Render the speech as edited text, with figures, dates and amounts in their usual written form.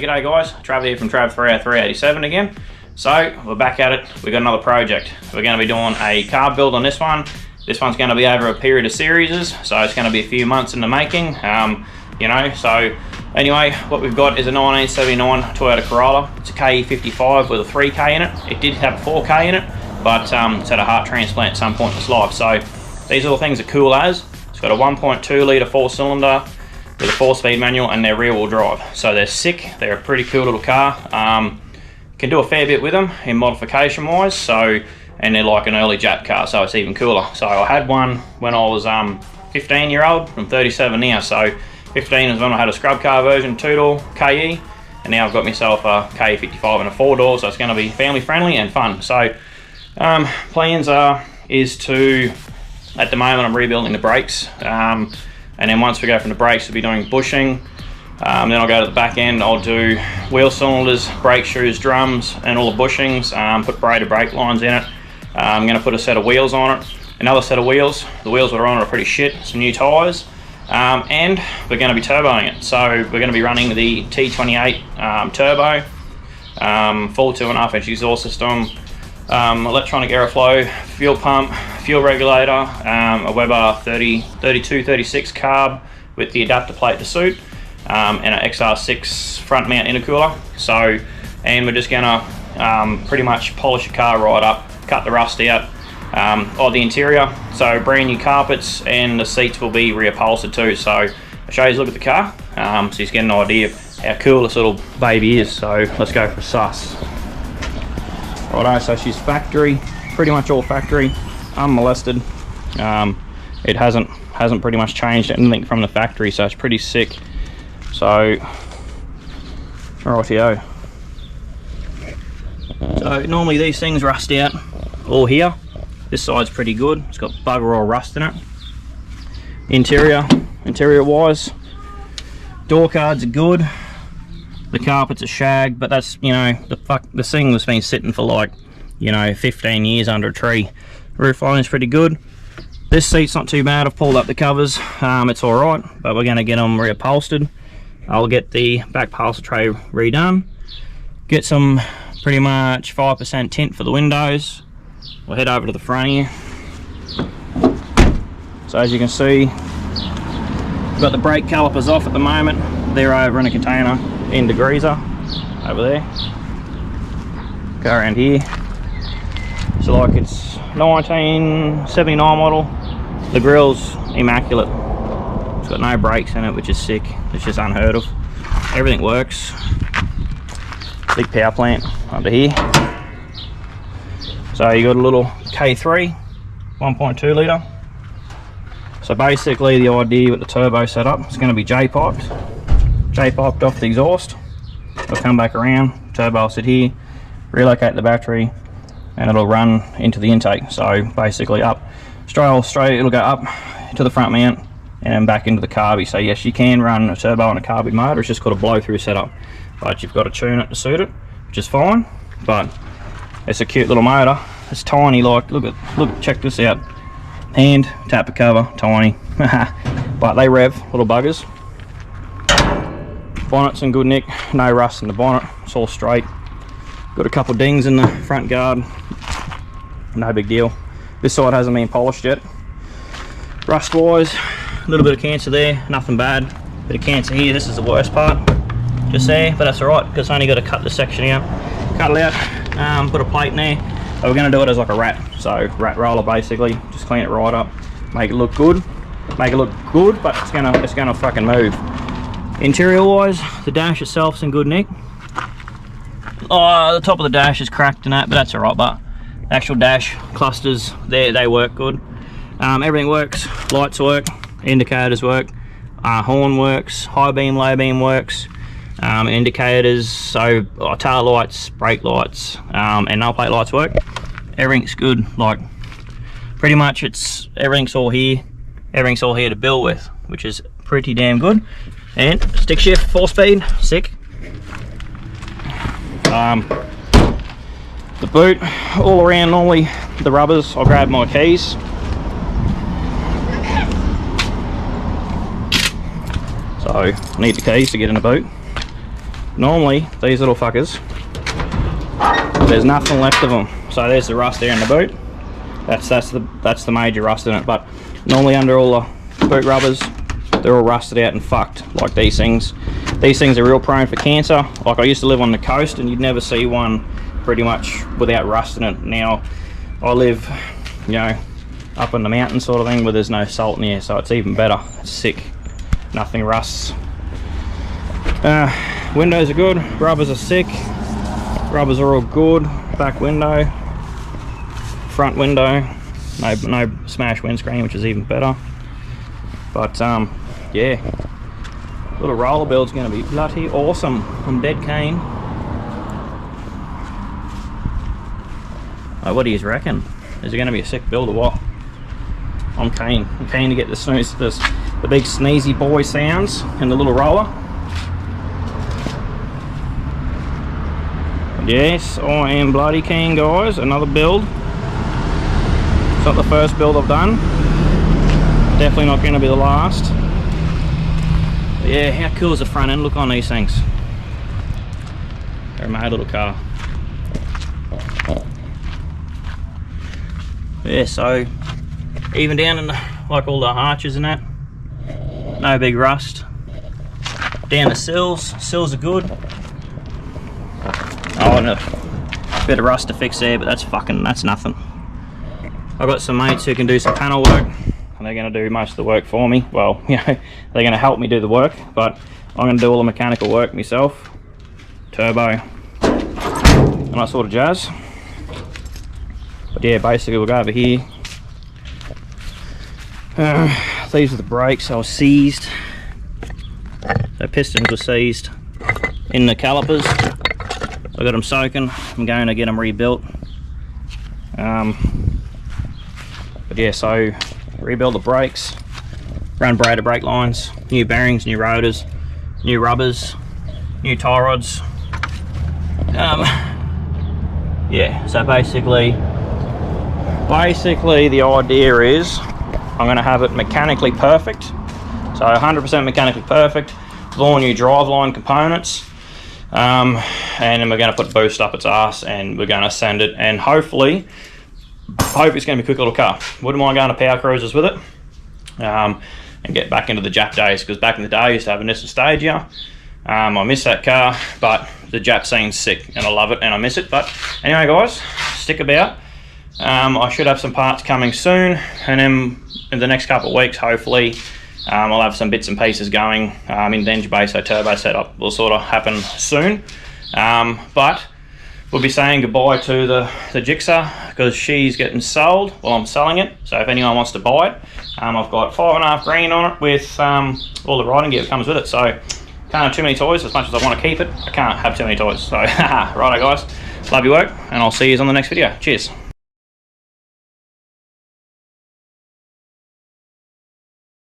G'day guys, Trav here from Trav30387 again. So we're back at it. We've got another project. We're going to be doing a carb build on this one. This one's going to be over a period of series, so it's going to be a few months in the making. So anyway, what we've got is a 1979 Toyota Corolla. It's a ke55 with a 3K in it. It did have a 4K in it, but it's had a heart transplant at some point in its life. So these little things are cool as. It's got a 1.2 litre 4-cylinder with a 4-speed manual, and they're rear-wheel drive. So they're sick. They're a pretty cool little car. Can do a fair bit with them in modification wise. And they're like an early Jap car, so it's even cooler. So I had one when I was 15-year-old. I'm 37 now. So 15 is when I had a scrub car version, 2-door KE, and now I've got myself a ke55 and a 4-door. So it's going to be family friendly and fun. So plans is to, at the moment, I'm rebuilding the brakes. And then once we go from the brakes, we'll be doing bushing. Then I'll go to the back end. I'll do wheel cylinders, brake shoes, drums, and all the bushings. Put braided brake lines in it. I'm going to put a set of wheels on it. Another set of wheels. The wheels that are on it are pretty shit. Some new tyres. And we're going to be turboing it. So we're going to be running the T28 turbo, full 2.5-inch exhaust system, electronic airflow, fuel pump, fuel regulator, a Weber 3236 carb with the adapter plate to suit, and an XR6 front mount intercooler. So, and we're just gonna pretty much polish the car right up, cut the rust out, of the interior. So brand new carpets, and the seats will be reupholstered too. So I'll show you a look at the car, so you get an idea of how cool this little baby is. So let's go for a suss. Righto, so she's factory, pretty much all factory, unmolested. It hasn't pretty much changed anything from the factory, so it's pretty sick. So, rightio. So normally these things rust out all here. This side's pretty good. It's got bugger all rust in it. Interior wise, door cards are good. The carpets are shagged, but that's, you know, the thing has been sitting for like, you know, 15 years under a tree. Roof lining's pretty good. This seat's not too bad. I've pulled up the covers. It's all right, but we're going to get them reupholstered. I'll get the back parcel tray redone. Get some pretty much 5% tint for the windows. We'll head over to the front here. So as you can see, we've got the brake calipers off at the moment. They're over in a container in the greaser over there. Go around here. So like it's 1979 model. The grill's immaculate. It's got no brakes in it, which is sick. It's just unheard of. Everything works. Big power plant under here. So you got a little K3 1.2 litre. So basically the idea with the turbo setup, it's going to be J-piped off the exhaust. It'll come back around, turbo will sit here, relocate the battery, and it'll run into the intake. So basically up, straight, it'll go up to the front mount and then back into the carby. So yes, you can run a turbo on a carby motor. It's just got a blow through setup, but you've got to tune it to suit it, which is fine. But it's a cute little motor. It's tiny, like look, check this out. Hand tap the cover, tiny, but they rev, little buggers. Bonnet's in good nick, no rust in the bonnet, it's all straight. Got a couple of dings in the front guard, no big deal. This side hasn't been polished yet. Rust wise, a little bit of cancer there, nothing bad. Bit of cancer here, this is the worst part, just there, but that's alright because I only got to cut this section out. Cut it out, put a plate in there. So we're going to do it as like a rat, so rat roller basically, just clean it right up, make it look good, but it's gonna fucking move. Interior wise, the dash itself's in good nick. The top of the dash is cracked and that, but that's alright. But the actual dash clusters, they work good. Everything works, lights work, indicators work, horn works, high beam, low beam works, indicators, so tail lights, brake lights, and null plate lights work. Everything's good, like pretty much everything's all here to build with, which is pretty damn good. And stick shift 4-speed, sick. The boot all around, normally the rubbers, I'll grab my keys. So need the keys to get in the boot. normally these little fuckers, there's nothing left of them. So there's the rust there in the boot. That's the major rust in it. But normally under all the boot rubbers, they're all rusted out and fucked. Like these things. These things are real prone for cancer. Like I used to live on the coast and you'd never see one pretty much without rust in it. Now I live, you know, up in the mountain sort of thing where there's no salt in here, so it's even better. It's sick. Nothing rusts. Windows are good. Rubbers are sick. Rubbers are all good. Back window, front window, no smash windscreen, which is even better. But yeah, little roller build's going to be bloody awesome. I'm dead keen. What do you reckon? Is it going to be a sick build or what? I'm keen. I'm keen to get the big sneezy boy sounds in the little roller. Yes, I am bloody keen, guys. Another build. It's not the first build I've done. Definitely not going to be the last. But yeah, how cool does the front end look on these things? They're my little car. Yeah, so even down in the, like all the arches and that, no big rust. Down the sills are good. Oh, and a bit of rust to fix there, but that's nothing. I've got some mates who can do some panel work, and they're going to do most of the work for me. Well, you know, they're going to help me do the work, but I'm going to do all the mechanical work myself. Turbo and that sort of jazz. But yeah, basically we'll go over here. These are the brakes. I was seized. The pistons were seized in the calipers. I got them soaking. I'm going to get them rebuilt. But yeah, so rebuild the brakes, run braided brake lines, new bearings, new rotors, new rubbers, new tie rods. Yeah, so basically the idea is I'm going to have it mechanically perfect. So 100% mechanically perfect with all new driveline components. And then we're going to put boost up its ass and we're going to send it, and hopefully it's going to be a quick little car. Wouldn't mind going to power cruises with it, and get back into the Jap days, because back in the day I used to have a Nissan Stagia. I miss that car, but the Jap scene's sick and I love it and I miss it. But anyway guys, stick about. I should have some parts coming soon, and then in the next couple of weeks hopefully I'll have some bits and pieces going in the engine bay, so turbo setup will sort of happen soon. But we'll be saying goodbye to the Jigsaw, because she's getting sold. Well, I'm selling it, so if anyone wants to buy it, I've got 5.5 grand on it with all the riding gear that comes with it. So can't have too many toys. As much as I want to keep it, I can't have too many toys. So righto guys, love your work, and I'll see you on the next video. Cheers.